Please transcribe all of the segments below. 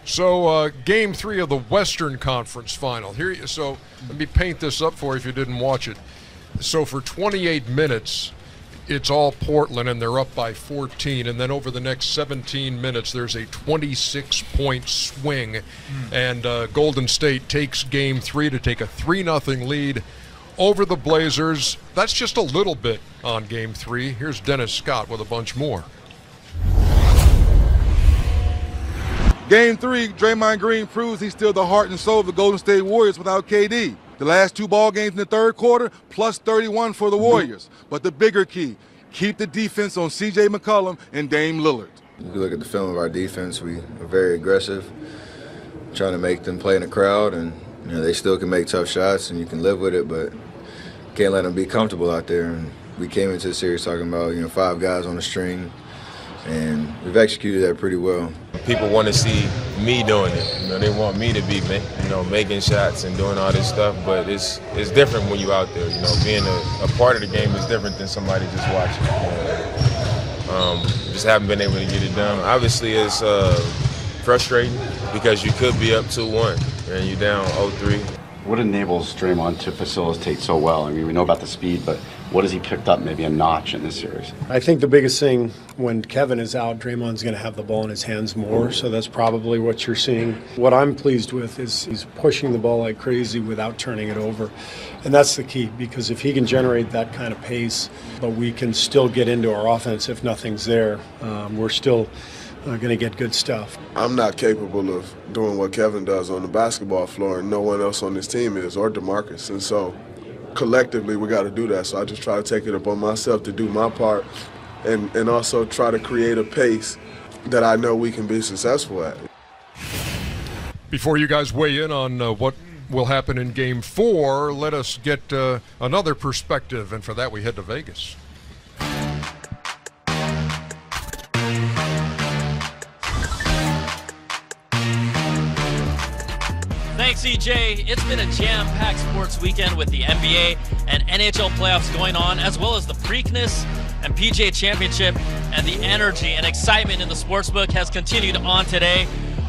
So, Game 3 of the Western Conference Final. So let me paint this up for you if you didn't watch it. So for 28 minutes, it's all Portland, and they're up by 14. And then over the next 17 minutes, there's a 26-point swing. And Golden State takes Game 3 to take a 3-0 lead over the Blazers. That's just a little bit on Game 3. Here's Dennis Scott with a bunch more. Game 3, Draymond Green proves he's still the heart and soul of the Golden State Warriors without KD. The last 2 ball games in the third quarter, plus 31 for the Warriors. But the bigger key, keep the defense on C.J. McCollum and Dame Lillard. If you look at the film of our defense, we are very aggressive, trying to make them play in the crowd, and they still can make tough shots, and you can live with it, but can't let them be comfortable out there. And we came into the series talking about 5 guys on the string, and we've executed that pretty well. People want to see me doing it. They want me to be, making shots and doing all this stuff. But it's different when you're out there. Being a part of the game is different than somebody just watching. Just haven't been able to get it done. Obviously, it's frustrating because you could be up 2-1 and you're down 0-3. What enables Draymond to facilitate so well? I mean, we know about the speed, but what has he picked up maybe a notch in this series? I think the biggest thing when Kevin is out, Draymond's going to have the ball in his hands more, so that's probably what you're seeing. What I'm pleased with is he's pushing the ball like crazy without turning it over, and that's the key, because if he can generate that kind of pace, but we can still get into our offense if nothing's there, we're still going to get good stuff. I'm not capable of doing what Kevin does on the basketball floor, and no one else on this team is, or DeMarcus. And so collectively we got to do that. So I just try to take it upon myself to do my part and also try to create a pace that I know we can be successful at. Before you guys weigh in on what will happen in Game 4, let us get another perspective, and for that we head to Vegas. Thanks, EJ. It's been a jam-packed sports weekend with the NBA and NHL playoffs going on, as well as the Preakness and PGA Championship, and the energy and excitement in the sportsbook has continued on today.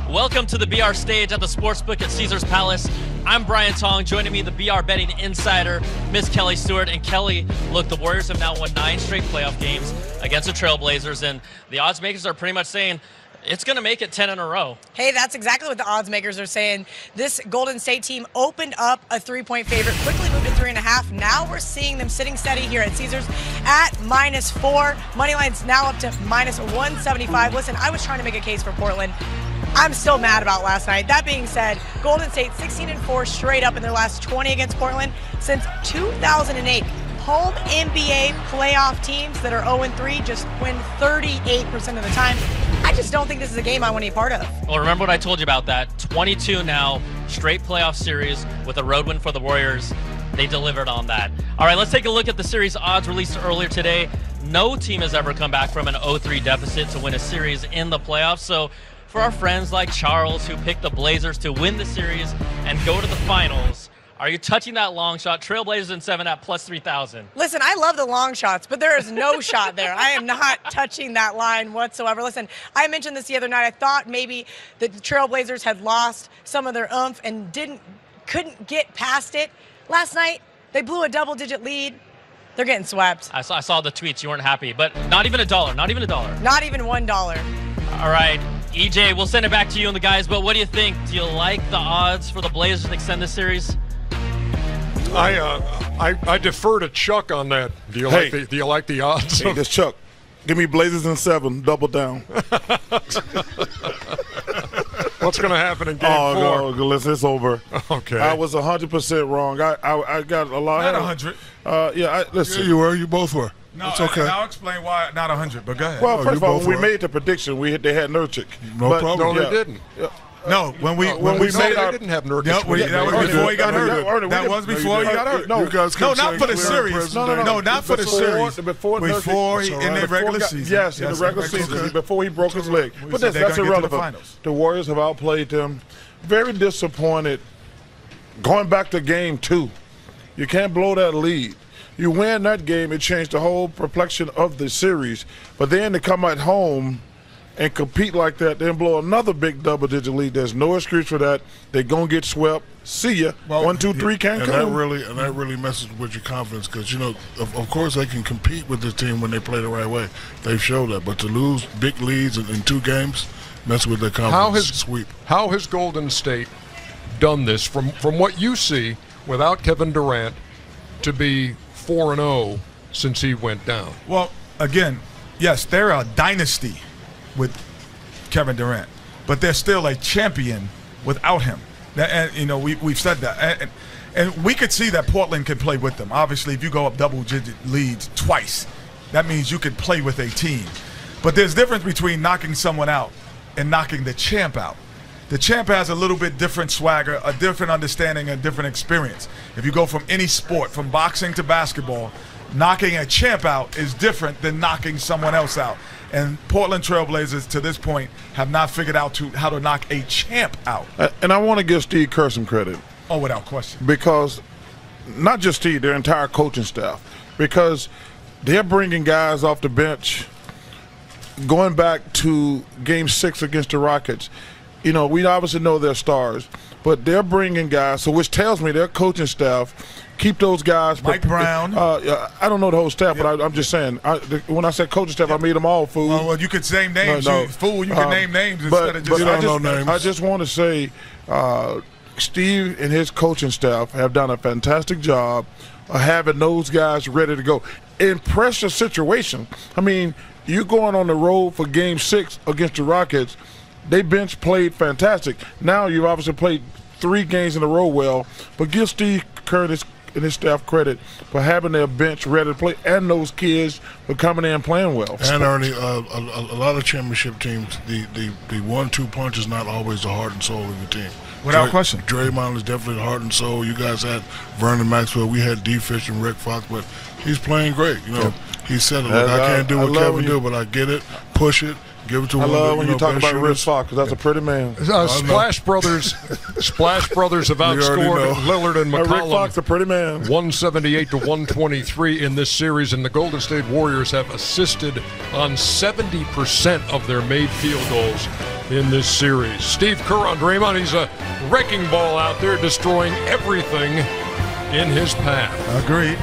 Welcome to the BR stage at the sportsbook at Caesars Palace. I'm Brian Tong. Joining me, the BR betting insider, Miss Kelly Stewart. And Kelly, look, the Warriors have now won 9 straight playoff games against the Trailblazers, and the odds makers are pretty much saying it's going to make it 10 in a row. Hey, that's exactly what the odds makers are saying. This Golden State team opened up a 3-point favorite, quickly moved to 3.5. Now we're seeing them sitting steady here at Caesars at -4. Money line's now up to -175. Listen, I was trying to make a case for Portland. I'm still mad about last night. That being said, Golden State 16-4 straight up in their last 20 against Portland since 2008. Home NBA playoff teams that are 0-3 just win 38% of the time. I just don't think this is a game I want to be part of. Well, remember what I told you about that. 22 now, straight playoff series with a road win for the Warriors. They delivered on that. All right, let's take a look at the series odds released earlier today. No team has ever come back from an 0-3 deficit to win a series in the playoffs. So for our friends like Charles, who picked the Blazers to win the series and go to the finals, are you touching that long shot? Trailblazers in 7 at +3,000. Listen, I love the long shots, but there is no shot there. I am not touching that line whatsoever. Listen, I mentioned this the other night. I thought maybe the Trailblazers had lost some of their oomph and couldn't get past it. Last night, they blew a double-digit lead. They're getting swept. I saw the tweets. You weren't happy, but not even a dollar. Not even a dollar. Not even $1. All right. EJ, we'll send it back to you and the guys, but what do you think? Do you like the odds for the Blazers to extend this series? I defer to Chuck on that. Do you like the odds? Hey, this Chuck. Give me Blazers in 7. Double down. What's going to happen in Game 4? Oh, no, listen, it's over. Okay. I was 100% wrong. I got a lot. Not 100. Listen. Yeah, you were. You both were. No, it's okay. And I'll explain why not 100. But go ahead. Well, first of all, when we made the prediction, they had Nurkic. No problem. No, they didn't. No, when we made they didn't have Nurkic. That was before he got hurt. That was before he got hurt. No, not for the series. No, not for the series. Before in the regular season. Yes, in the regular season, before he broke his leg. But that's irrelevant. The Warriors have outplayed them. Very disappointed. Going back to Game 2, you can't blow that lead. You win that game, it changed the whole complexion of the series. But then to come at home and compete like that, then blow another big double-digit lead. There's no excuse for that. They're going to get swept. See ya. Well, 1, 2, 3 can't come. And that really messes with your confidence because, of course they can compete with this team when they play the right way. They've showed that. But to lose big leads in 2 games, messes with their confidence. How has Golden State done this from what you see without Kevin Durant to be 4-0 since he went down? Well, again, yes, they're a dynasty with Kevin Durant, but they're still a champion without him. And we've said that, and we could see that Portland can play with them. Obviously, if you go up double-digit leads twice, that means you could play with a team. But there's a difference between knocking someone out and knocking the champ out. The champ has a little bit different swagger, a different understanding, a different experience. If you go from any sport, from boxing to basketball, knocking a champ out is different than knocking someone else out. And Portland Trailblazers, to this point, have not figured out how to knock a champ out. And I want to give Steve Kerr some credit. Oh, without question. Because not just Steve, their entire coaching staff. Because they're bringing guys off the bench. Going back to Game 6 against the Rockets, we obviously know they're stars, but they're bringing guys, so which tells me their coaching staff keep those guys. Mike Brown. I don't know the whole staff, but I'm just saying. When I said coaching staff, I made them all fool. Well, you could name names. No. Fool, you can name names instead of just names. I just want to say Steve and his coaching staff have done a fantastic job of having those guys ready to go. In pressure situation, I mean, you're going on the road for Game 6 against the Rockets. They bench played fantastic. Now you've obviously played 3 games in a row well, but give Steve Kerr and his staff credit for having their bench ready to play, and those kids for coming in and playing well. And Ernie, a lot of championship teams, the 1-2 punch is not always the heart and soul of the team. Without question. Draymond is definitely the heart and soul. You guys had Vernon Maxwell. We had D. Fish and Rick Fox, but he's playing great. He said, "Look, I can't do what Kevin do, but I get it. Push it. Give it to him." I love when you talk about Rick Fox because that's a pretty man. Splash Brothers have outscored Lillard and McCollum. Rick Fox, a pretty man. 178-123 in this series, and the Golden State Warriors have assisted on 70% of their made field goals in this series. Steve Kerr on Draymond, he's a wrecking ball out there, destroying everything in his path. Agreed.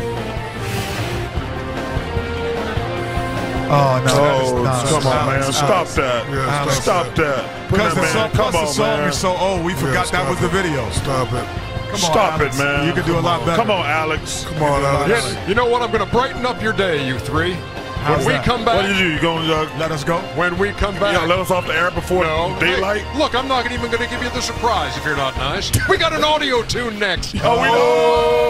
Oh, no. Come on, man. Stop that. Yeah, stop that. Because the song man. is so old, we forgot that was the video. Stop it. Come on, Stop Alex. it, man. You can do a lot better. Come on, Alex. Come on, Alex. You know what? I'm going to brighten up your day, you three. How's When we that? come back. What do? You going to Let us go? When we come back. let us off the air before daylight? Hey, look, I'm not even going to give you the surprise if you're not nice. We got an audio tune next. Oh, we know.